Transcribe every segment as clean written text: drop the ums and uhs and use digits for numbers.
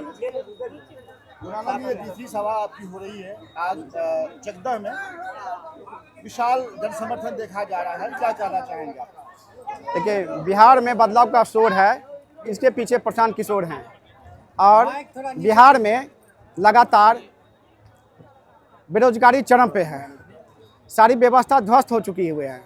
मुराना में दूसरी सभा आपकी हो रही है आज चकदह में, विशाल जनसमर्थन देखा जा रहा है, क्या कहना चाहेंगे आप? देखिए, बिहार में बदलाव का शोर है, इसके पीछे प्रशांत किशोर हैं और बिहार में लगातार बेरोजगारी चरम पे है, सारी व्यवस्था ध्वस्त हो चुकी हुई है।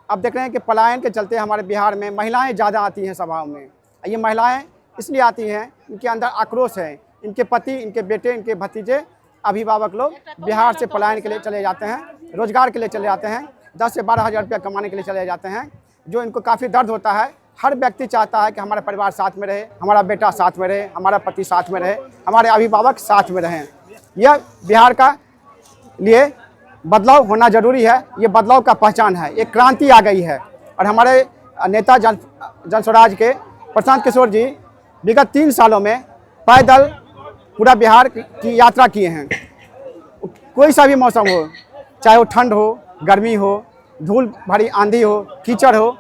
अब देख रहे हैं कि पलायन के चलते हमारे बिहार में महिलाएं ज़्यादा आती हैं सभाओं में। ये महिलाएं इसलिए आती हैं, इनके अंदर आक्रोश है, इनके पति, इनके बेटे, इनके भतीजे, अभिभावक लोग बिहार से पलायन के लिए चले जाते हैं, रोजगार के लिए चले जाते हैं, 10 से 12 हज़ार रुपया कमाने के लिए चले जाते हैं, जो इनको काफ़ी दर्द होता है। हर व्यक्ति चाहता है कि हमारा परिवार साथ में रहे, हमारा बेटा साथ में रहे, हमारा पति साथ में रहे, हमारे अभिभावक साथ में रहें। यह बिहार का लिए बदलाव होना जरूरी है, ये बदलाव का पहचान है, एक क्रांति आ गई है। और हमारे नेता जनस्वराज के प्रशांत किशोर जी विगत 3 सालों में पैदल पूरा बिहार की यात्रा किए हैं। कोई सा भी मौसम हो, चाहे वो ठंड हो, गर्मी हो, धूल भरी आंधी हो, कीचड़ हो,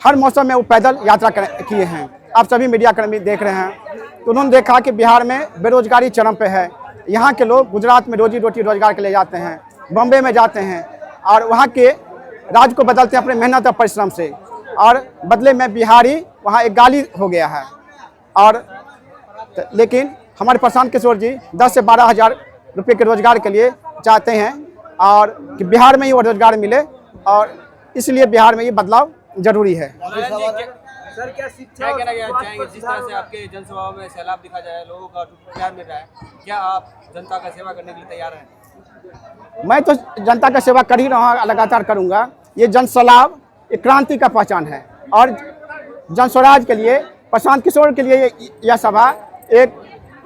हर मौसम में वो पैदल यात्रा किए हैं। आप सभी मीडिया कर्मी देख रहे हैं, तो उन्होंने देखा कि बिहार में बेरोजगारी चरम पे है। यहाँ के लोग गुजरात में रोजी रोटी रोजगार के लिए जाते हैं, बम्बे में जाते हैं और वहाँ के राज्य को बदलते हैं अपने मेहनत और परिश्रम से, और बदले में बिहारी वहाँ एक गाली हो गया है। और लेकिन हमारे प्रशांत किशोर जी 10 से 12 हज़ार रुपये के रोजगार के लिए चाहते हैं और कि बिहार में ही वो रोजगार मिले, और इसलिए बिहार में ये बदलाव जरूरी है। सर, क्या शिक्षा क्या कहना चाहेंगे? जिस तरह से आपके जनसभाओं में सैलाब दिखा जाए, लोगों का प्यार मिल रहा है, क्या आप जनता का सेवा करने के लिए तैयार हैं? मैं तो जनता का सेवा कर ही रहा हूँ, लगातार करूँगा। ये जनसलाब एक क्रांति का पहचान है और जनस्वराज के लिए, प्रशांत किशोर के लिए यह सभा एक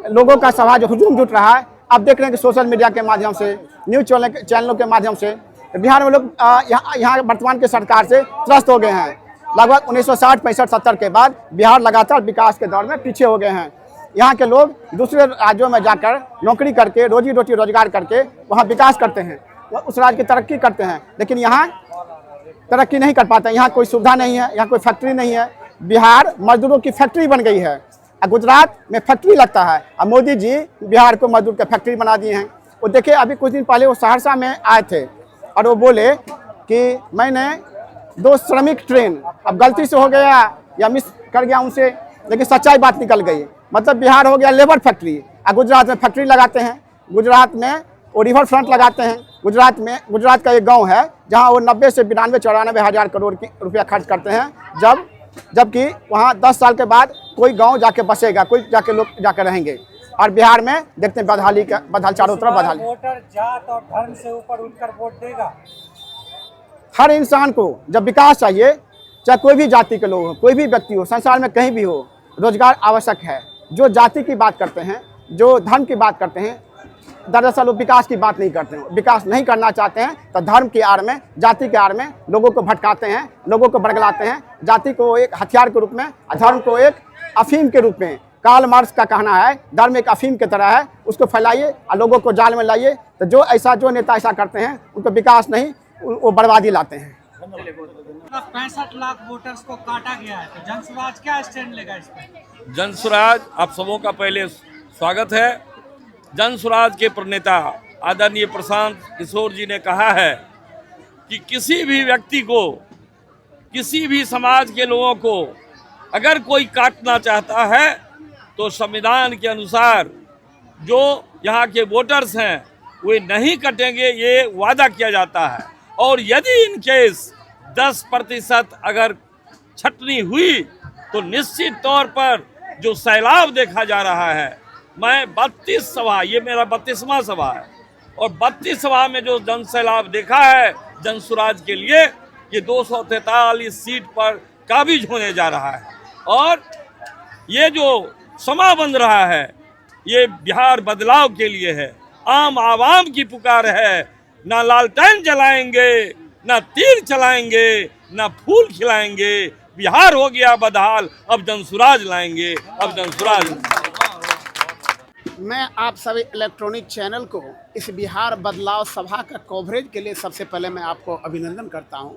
लोगों का सभा जो हुजूम जुट रहा है। आप देख रहे हैं कि सोशल मीडिया के माध्यम से, न्यूज़ चैनलों के माध्यम से बिहार में लोग यहाँ वर्तमान की सरकार से त्रस्त हो गए हैं। लगभग 1960, 65, 70 के बाद बिहार लगातार विकास के दौर में पीछे हो गए हैं। यहाँ के लोग दूसरे राज्यों में जाकर नौकरी करके, रोजी रोटी रोजगार करके वहाँ विकास करते हैं, उस राज्य की तरक्की करते हैं, लेकिन यहाँ तरक्की नहीं कर पाते। यहाँ कोई सुविधा नहीं है, यहाँ कोई फैक्ट्री नहीं है। बिहार मजदूरों की फैक्ट्री बन गई है। गुजरात में फैक्ट्री लगता है और मोदी जी बिहार को मजदूर के फैक्ट्री बना दिए हैं। वो देखिए, अभी कुछ दिन पहले वो सहरसा में आए थे और वो बोले कि मैंने 2 श्रमिक ट्रेन, अब गलती से हो गया या मिस कर गया उनसे, लेकिन सच्चाई बात निकल गई। मतलब बिहार हो गया लेबर फैक्ट्री, और गुजरात में फैक्ट्री लगाते हैं। गुजरात में वो रिवर फ्रंट लगाते हैं। गुजरात का एक गांव है जहां वो 90 से 92-94 हज़ार करोड़ की रुपया खर्च करते हैं, जबकि वहाँ 10 साल के बाद कोई गांव जाके बसेगा, कोई जाके लोग जाके रहेंगे। और बिहार में देखते हैं बदहाल चारों तरफ बदहाल। वोटर जात और धर्म से ऊपर उठकर वोट देगा। हर इंसान को जब विकास चाहिए, चाहे कोई भी जाति के लोग हो, कोई भी व्यक्ति हो, संसार में कहीं भी हो, रोजगार आवश्यक है। जो जाति की बात करते हैं, जो धर्म की बात करते हैं, दरअसल वो विकास की बात नहीं करते हैं। विकास नहीं करना चाहते हैं तो धर्म की आड़ में, जाति के आड़ में लोगों को भटकाते हैं, लोगों को बरगलाते हैं। जाति को एक हथियार के रूप में, धर्म को एक अफीम के रूप में। कार्ल मार्क्स का कहना है, धर्म एक अफीम की तरह है, उसको फैलाइए और लोगों को जाल में लाइए। तो जो नेता ऐसा करते हैं, उनको विकास नहीं, वो बर्बादी लाते हैं। 65 लाख वोटर्स को काटा गया है, तो जनस्वराज क्या स्टैंड लेगा इस पर? जनस्वराज, आप सबों का पहले स्वागत है। जनस्वराज के प्रणेता आदरणीय प्रशांत किशोर जी ने कहा है कि किसी भी व्यक्ति को, किसी भी समाज के लोगों को अगर कोई काटना चाहता है तो संविधान के अनुसार जो यहाँ के वोटर्स हैं वे नहीं कटेंगे, ये वादा किया जाता है। और यदि इन केस 10% अगर छटनी हुई तो निश्चित तौर पर जो सैलाब देखा जा रहा है, मैं 32 सभा, ये मेरा 32वां सभा है, और 32 सभा में जो जन सैलाब देखा है जनस्वराज के लिए, ये 243 सीट पर काबिज होने जा रहा है। और ये जो समा बन रहा है, ये बिहार बदलाव के लिए है। आम आवाम की पुकार है, ना लालटेन जलाएंगे, ना तीर चलाएंगे, ना फूल खिलाएंगे। बिहार हो गया बदहाल, अब जनस्वराज लाएंगे, अब जनस्वराज। मैं आप सभी इलेक्ट्रॉनिक चैनल को इस बिहार बदलाव सभा का कवरेज के लिए सबसे पहले मैं आपको अभिनंदन करता हूं।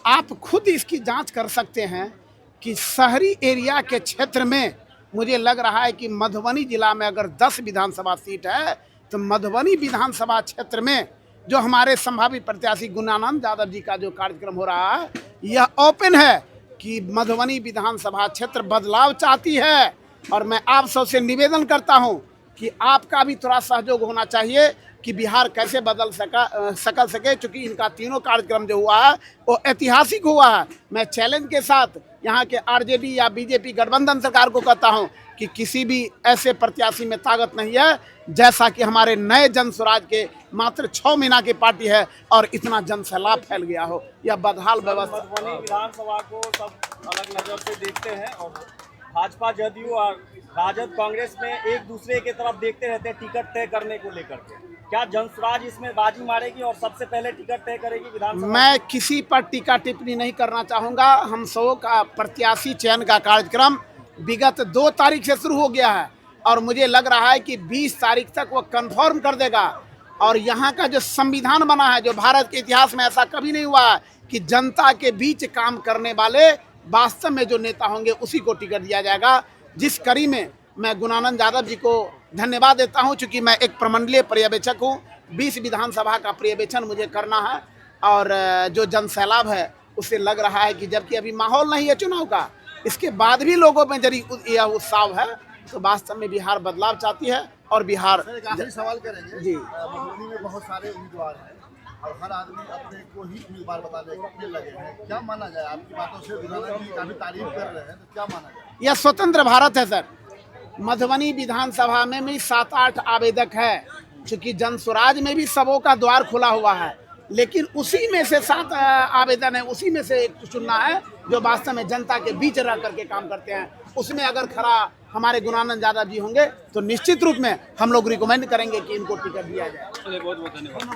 आप खुद इसकी जांच कर सकते हैं कि शहरी एरिया के क्षेत्र में मुझे लग रहा है कि मधुबनी जिला में अगर 10 विधानसभा सीट है तो मधुबनी विधानसभा क्षेत्र में जो हमारे संभावित प्रत्याशी गुणानंद यादव जी का जो कार्यक्रम हो रहा है, यह ओपन है कि मधुबनी विधानसभा क्षेत्र बदलाव चाहती है। और मैं आप सबसे निवेदन करता हूं कि आपका भी थोड़ा सहयोग होना चाहिए कि बिहार कैसे बदल सके, चूँकि इनका तीनों कार्यक्रम जो हुआ है वो ऐतिहासिक हुआ है। मैं चैलेंज के साथ यहाँ के आरजेडी या बीजेपी गठबंधन सरकार को कहता हूँ कि किसी भी ऐसे प्रत्याशी में ताकत नहीं है जैसा कि हमारे नए जन स्वराज के मात्र 6 महीना की पार्टी है और इतना जन सैलाब फैल गया हो। यह बदहाल व्यवस्था। मधुबनी विधानसभा को सब अलग नजर से देखते हैं और भाजपा, जदयू और राजद, कांग्रेस में एक दूसरे के तरफ देखते रहते हैं टिकट तय करने को लेकर के। क्या जन स्वराज इसमें बाजी मारेगी और सबसे पहले टिकट तय करेगी विधानसभा? मैं किसी पर टीका टिप्पणी नहीं करना चाहूँगा। हम सबों का प्रत्याशी चयन का कार्यक्रम विगत 2 तारीख से शुरू हो गया है और मुझे लग रहा है कि 20 तारीख तक वो कंफर्म कर देगा। और यहाँ का जो संविधान बना है, जो भारत के इतिहास में ऐसा कभी नहीं हुआ है कि जनता के बीच काम करने वाले वास्तव में जो नेता होंगे उसी को टिकट दिया जाएगा। जिस कड़ी में मैं गुणानंद यादव जी को धन्यवाद देता हूं, चूँकि मैं एक प्रमंडलीय पर्यवेक्षक हूं, 20 विधानसभा का पर्यवेक्षण मुझे करना है। और जो जन सैलाब है उससे लग रहा है कि जबकि अभी माहौल नहीं है चुनाव का, इसके बाद भी लोगों में यदि यह उत्साह है तो वास्तव में बिहार बदलाव चाहती है। और बिहार एक आखिरी सवाल करेंगे जी। मधुबनी में बहुत सारे उम्मीदवार हैं और हर आदमी अपने को ही उम्मीदवार बताने के लगे हैं, क्या माना जाए? आपकी बातों से गुणानंद जी काफी तारीफ कर रहे हैं, तो क्या माना जाए? यह स्वतंत्र भारत है सर। मधुबनी विधानसभा में भी 7-8 आवेदक है, चूँकि जन स्वराज में भी सबों का द्वार खुला हुआ है, लेकिन उसी में से 7 आवेदन है, उसी में से एक चुनना है जो वास्तव में जनता के बीच रह करके काम करते हैं। उसमें अगर खरा हमारे गुणानंद यादव जी होंगे तो निश्चित रूप में हम लोग रिकमेंड करेंगे कि इनको टिकट दिया जाए। बहुत बहुत धन्यवाद।